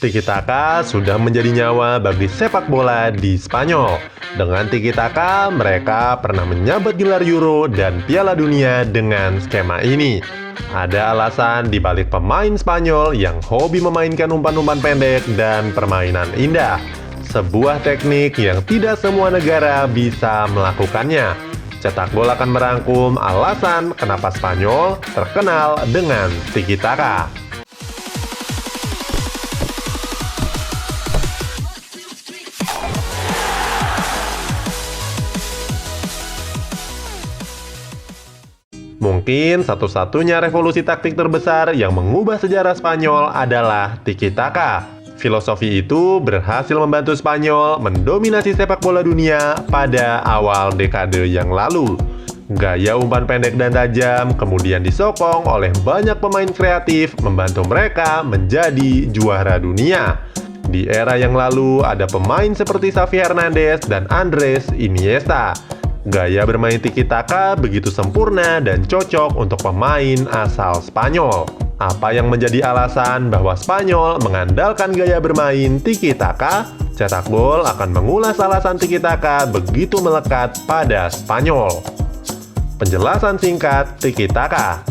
Tiki Taka sudah menjadi nyawa bagi sepak bola di Spanyol. Dengan Tiki Taka, mereka pernah menyabet gelar Euro dan Piala Dunia dengan skema ini. Ada alasan di balik pemain Spanyol yang hobi memainkan umpan-umpan pendek dan permainan indah. Sebuah teknik yang tidak semua negara bisa melakukannya. Cetak Gol akan merangkum alasan kenapa Spanyol terkenal dengan Tiki Taka. Mungkin satu-satunya revolusi taktik terbesar yang mengubah sejarah Spanyol adalah Tiki Taka. Filosofi itu berhasil membantu Spanyol mendominasi sepak bola dunia pada awal dekade yang lalu. Gaya umpan pendek dan tajam kemudian disokong oleh banyak pemain kreatif membantu mereka menjadi juara dunia. Di era yang lalu ada pemain seperti Xavi Hernandez dan Andres Iniesta. Gaya bermain Tiki Taka begitu sempurna dan cocok untuk pemain asal Spanyol. Apa yang menjadi alasan bahwa Spanyol mengandalkan gaya bermain Tiki Taka? Cetak Gol akan mengulas alasan Tiki Taka begitu melekat pada Spanyol. Penjelasan singkat Tiki Taka.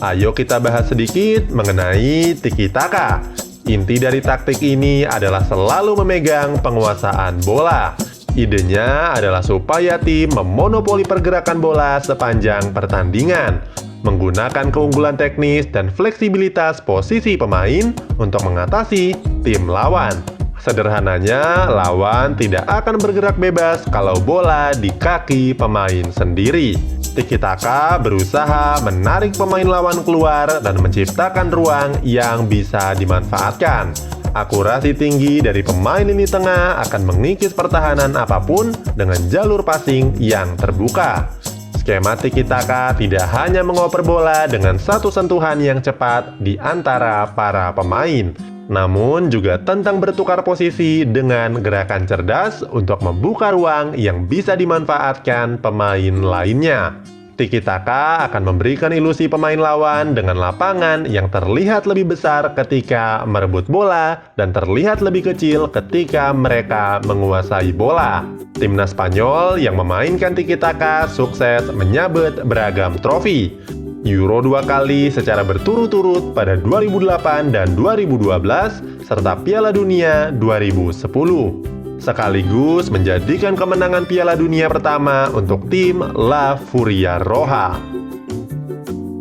Ayo kita bahas sedikit mengenai Tiki Taka. Inti dari taktik ini adalah selalu memegang penguasaan bola. Idenya adalah supaya tim memonopoli pergerakan bola sepanjang pertandingan, menggunakan keunggulan teknis dan fleksibilitas posisi pemain untuk mengatasi tim lawan. Sederhananya, lawan tidak akan bergerak bebas kalau bola di kaki pemain sendiri. Tiki Taka berusaha menarik pemain lawan keluar dan menciptakan ruang yang bisa dimanfaatkan. Akurasi tinggi dari pemain lini tengah akan mengikis pertahanan apapun dengan jalur passing yang terbuka. Skema Tiki Taka tidak hanya mengoper bola dengan satu sentuhan yang cepat di antara para pemain, namun juga tentang bertukar posisi dengan gerakan cerdas untuk membuka ruang yang bisa dimanfaatkan pemain lainnya. Tiki Taka akan memberikan ilusi pemain lawan dengan lapangan yang terlihat lebih besar ketika merebut bola dan terlihat lebih kecil ketika mereka menguasai bola. Timnas Spanyol yang memainkan Tiki Taka sukses menyabet beragam trofi. Euro 2 kali secara berturut-turut pada 2008 dan 2012, serta Piala Dunia 2010. Sekaligus menjadikan kemenangan Piala Dunia pertama untuk tim La Furia Roja.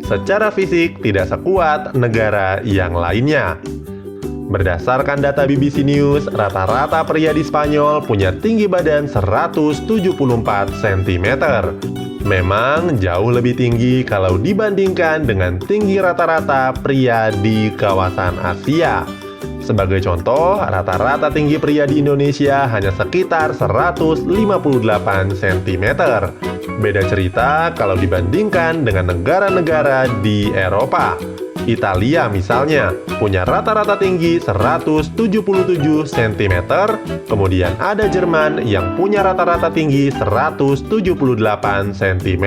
Secara fisik tidak sekuat negara yang lainnya. Berdasarkan data BBC News, rata-rata pria di Spanyol punya tinggi badan 174 cm. Memang jauh lebih tinggi kalau dibandingkan dengan tinggi rata-rata pria di kawasan Asia. Sebagai contoh, rata-rata tinggi pria di Indonesia hanya sekitar 158 cm. Beda cerita kalau dibandingkan dengan negara-negara di Eropa. Italia misalnya, punya rata-rata tinggi 177 cm, kemudian ada Jerman yang punya rata-rata tinggi 178 cm.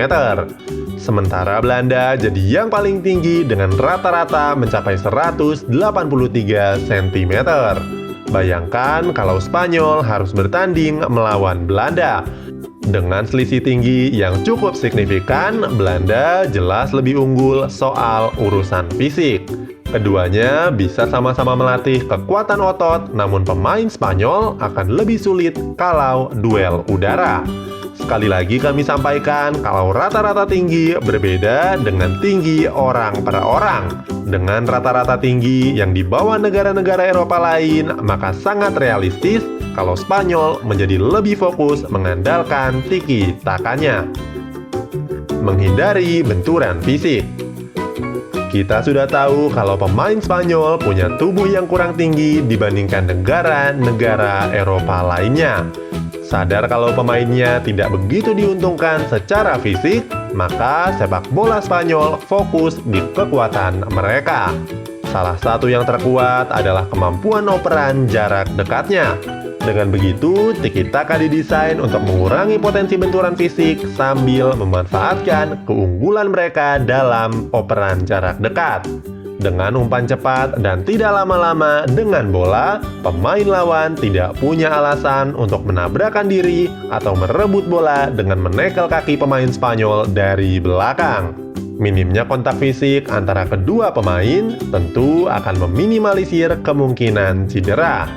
Sementara Belanda jadi yang paling tinggi dengan rata-rata mencapai 183 cm. Bayangkan kalau Spanyol harus bertanding melawan Belanda. Dengan selisih tinggi yang cukup signifikan, Belanda jelas lebih unggul soal urusan fisik. Keduanya bisa sama-sama melatih kekuatan otot, namun pemain Spanyol akan lebih sulit kalau duel udara. Sekali lagi kami sampaikan kalau rata-rata tinggi berbeda dengan tinggi orang per orang. Dengan rata-rata tinggi yang di bawah negara-negara Eropa lain, maka sangat realistis kalau Spanyol menjadi lebih fokus mengandalkan Tiki Takanya. Menghindari benturan fisik. Kita sudah tahu kalau pemain Spanyol punya tubuh yang kurang tinggi dibandingkan negara-negara Eropa lainnya. Sadar kalau pemainnya tidak begitu diuntungkan secara fisik, maka sepak bola Spanyol fokus di kekuatan mereka. Salah satu yang terkuat adalah kemampuan operan jarak dekatnya. Dengan begitu, Tiki Taka didesain untuk mengurangi potensi benturan fisik sambil memanfaatkan keunggulan mereka dalam operan jarak dekat. Dengan umpan cepat dan tidak lama-lama dengan bola, pemain lawan tidak punya alasan untuk menabrakkan diri atau merebut bola dengan menekel kaki pemain Spanyol dari belakang. Minimnya kontak fisik antara kedua pemain tentu akan meminimalisir kemungkinan cedera.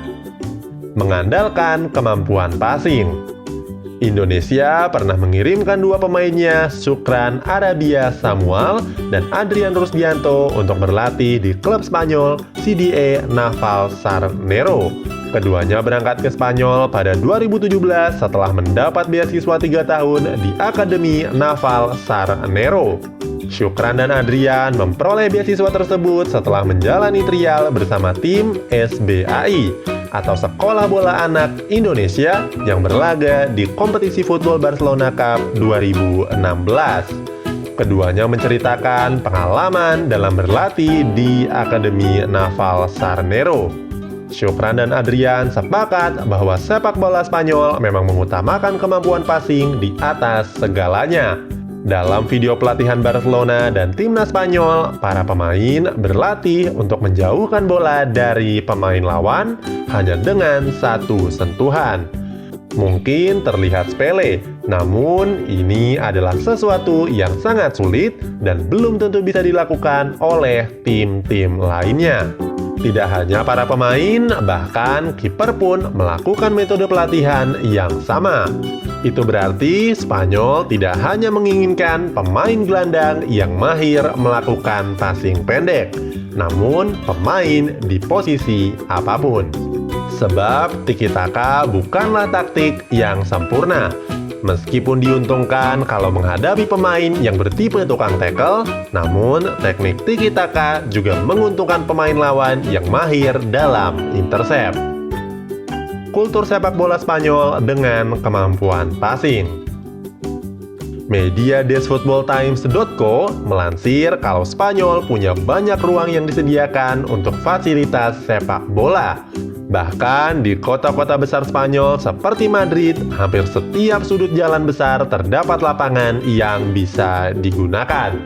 Mengandalkan kemampuan passing. Indonesia pernah mengirimkan dua pemainnya, Syukran Arabia Samuel dan Adrian Rusdianto, untuk berlatih di klub Spanyol CDA Navalcarnero. Keduanya berangkat ke Spanyol pada 2017 setelah mendapat beasiswa 3 tahun di Akademi Navalcarnero. Syukran dan Adrian memperoleh beasiswa tersebut setelah menjalani trial bersama tim SBAI atau Sekolah Bola Anak Indonesia yang berlaga di kompetisi Football Barcelona Cup 2016. Keduanya menceritakan pengalaman dalam berlatih di Akademi Navalcarnero. Syukran dan Adrian sepakat bahwa sepak bola Spanyol memang mengutamakan kemampuan passing di atas segalanya. Dalam video pelatihan Barcelona dan timnas Spanyol, para pemain berlatih untuk menjauhkan bola dari pemain lawan hanya dengan satu sentuhan. Mungkin terlihat sepele, namun ini adalah sesuatu yang sangat sulit dan belum tentu bisa dilakukan oleh tim-tim lainnya. Tidak hanya para pemain, bahkan kiper pun melakukan metode pelatihan yang sama. Itu berarti Spanyol tidak hanya menginginkan pemain gelandang yang mahir melakukan passing pendek, namun pemain di posisi apapun. Sebab tiki-taka bukanlah taktik yang sempurna. Meskipun diuntungkan kalau menghadapi pemain yang bertipe tukang tackle, namun teknik tiki-taka juga menguntungkan pemain lawan yang mahir dalam intercept. Kultur sepak bola Spanyol dengan kemampuan passing. Media desfootballtimes.co melansir kalau Spanyol punya banyak ruang yang disediakan untuk fasilitas sepak bola. Bahkan di kota-kota besar Spanyol seperti Madrid, hampir setiap sudut jalan besar terdapat lapangan yang bisa digunakan.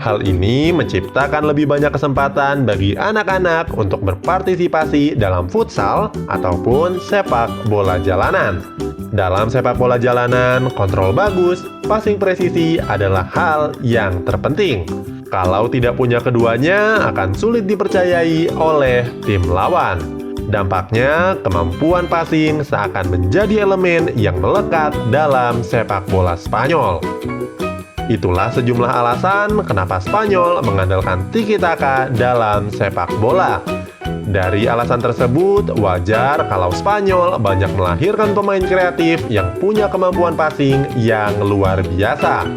Hal ini menciptakan lebih banyak kesempatan bagi anak-anak untuk berpartisipasi dalam futsal ataupun sepak bola jalanan. Dalam sepak bola jalanan, kontrol bagus, passing presisi adalah hal yang terpenting. Kalau tidak punya keduanya, akan sulit dipercayai oleh tim lawan. Dampaknya, kemampuan passing seakan menjadi elemen yang melekat dalam sepak bola Spanyol. Itulah sejumlah alasan kenapa Spanyol mengandalkan tiki-taka dalam sepak bola. Dari alasan tersebut, wajar kalau Spanyol banyak melahirkan pemain kreatif yang punya kemampuan passing yang luar biasa.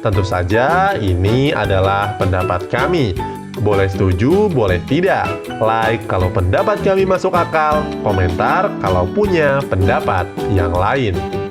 Tentu saja ini adalah pendapat kami. Boleh setuju, boleh tidak. Like kalau pendapat kami masuk akal, komentar kalau punya pendapat yang lain.